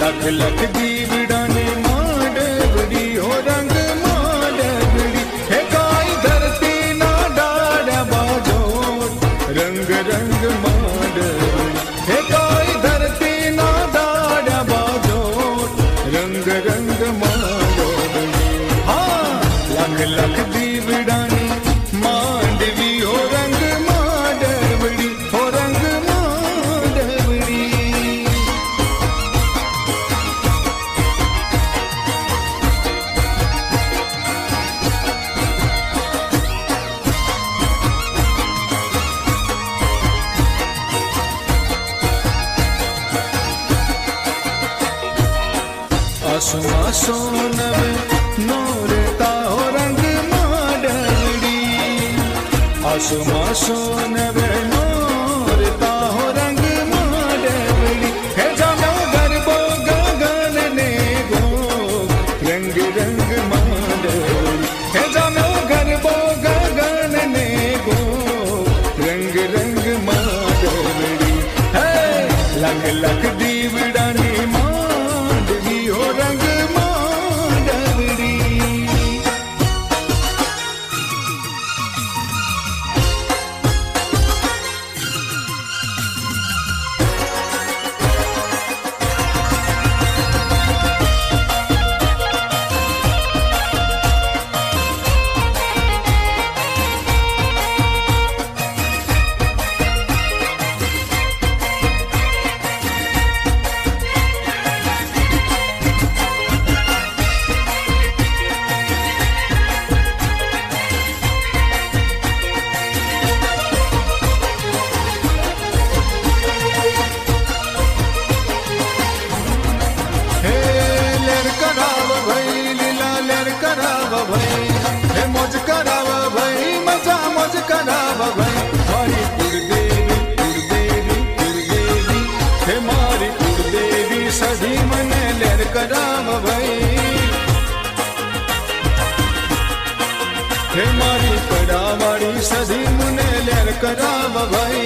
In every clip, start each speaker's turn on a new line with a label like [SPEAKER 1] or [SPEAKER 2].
[SPEAKER 1] लख लख दीवड़ाने माडवड़ी हो रंग माडवड़ी हे काई धरती ना डाड़ा बाजो रंग रंग माडवड़ी हे काई धरती ना डाड़ा बाजो रंग रंग माडवड़ी हाँ लख लख दीवड़ाने मांडवी हो रंग माडवड़ी हो रंग माडवड़ी आसमां सोनवे नोरता हो रंग माडवड़ी आसमां सोनवे नोरता हो रंग माडवड़ी हे जानो गरबो गगन ने गो रंग रंग माडवड़ी हे जानो गरबो गगन ने गो रंग रंग माडवड़ी हे लख लख दीवड़ानी मांडवी हो रंग माडवड़ी हे मौज करावा भाई मजा मौज करावा भाई मारी कुलदेवी कुलदेवी कुलदेवी हे मारी कुलदेवी सधी मने लेर करावा भाई हे मारी कड़ावाड़ी सधी मने लेर करावा भाई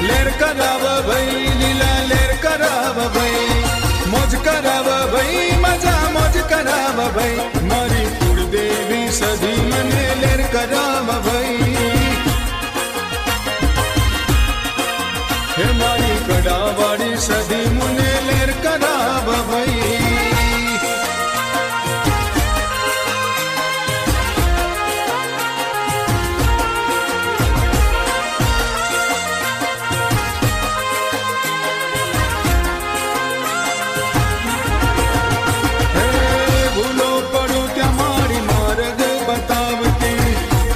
[SPEAKER 1] लेर करावा भाई लीला लेर करावा भाई मौज करावा भाई मजा मौज करावा भाई मारी कुलदेवी सधी मने लेर करावा भाई हे मारी कड़ावाड़ी सधी मने लेर करावा भाई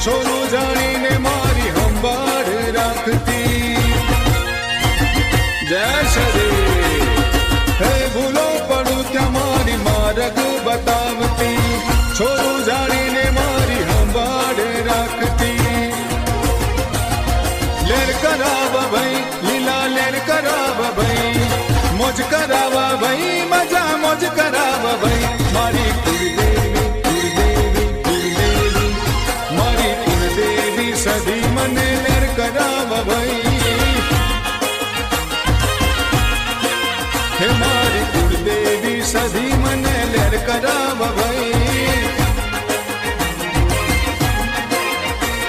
[SPEAKER 1] छोरो जानी ने मारी हंबाड़ रखती जय श्री हे भूलो पड़ू क्या मारी मार्ग बतावती छोरो जानी ने मारी हंबाड़ रखती लेर करावा भाई लीला लेर करावा भाई मौज करावा भाई मजा मौज करावा भाई मारी कुलदेवी कुलदेवी कुलदेवी मारी कुलदेवी सधी मने लेर करावा भाई हे मारी कुलदेवी सधी मने लेर करावा भाई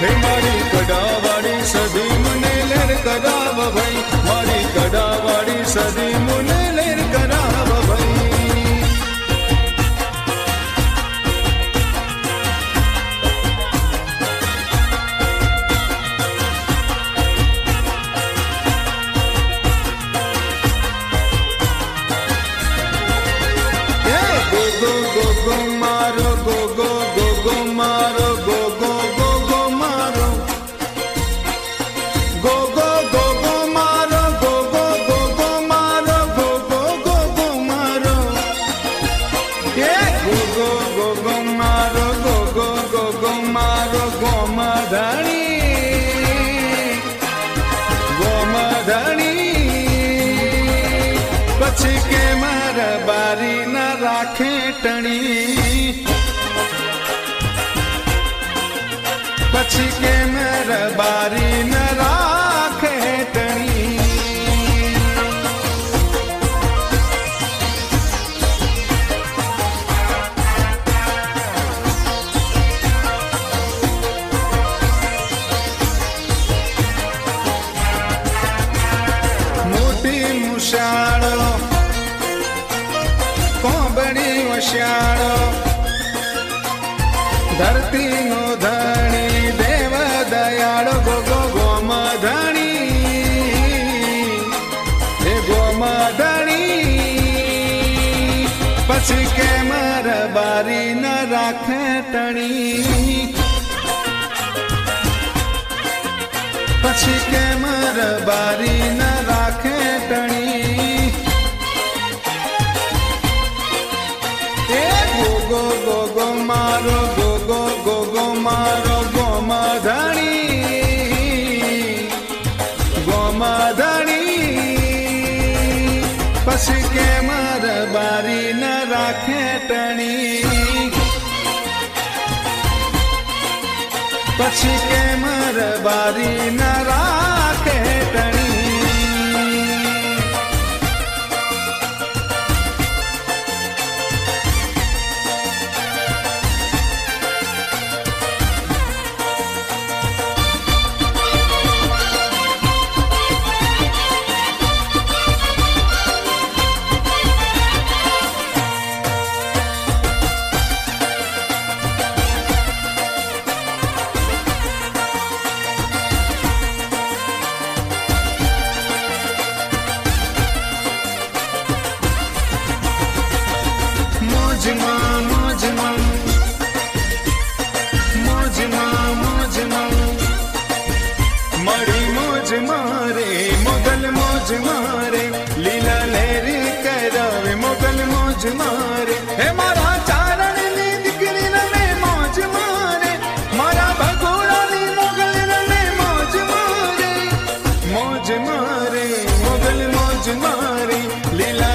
[SPEAKER 1] हे मारी कड़ावाड़ी सधी मने लेर करावा भाई मारी कड़ावाड़ी सधी मने लेर करावा भाई go go go maro go go go go maro go go go go maro go go go go maro go go go go maro go go go go maro yeah go go go go maro go go go go maro go madani પછી કે મારા બારી ના રાખે ટણી પછી કે મારા બારી ના રાખે ટણી ધરતી મુશાળો કોબડી વશાળો ધરતી નો ધણી દેવ દયાળો ગોગો ગોમધણી એ ગોમધણી પછી કે માર બારી ન રાખે ટણી પછી કે માર બારી ન રાખે ટણી એ ગોગો ગોગો મારો ગોગો ગોગો મારો ગોમધણી ગોમધણી પછી કે માર બારી ન રાખે ટણી પછી કે માર બારી ન રાખે ટણી મળી મોજ મારે મોગલ મોજ મારે લીલા લહેરી કરાવે મોગલ મોજ મારે હે મારા ચારણની દીકરી રમે મોજ મારે મારા ભગોડાની મોગલ રમે મોજ મારે મોગલ મોજ મારે લીલા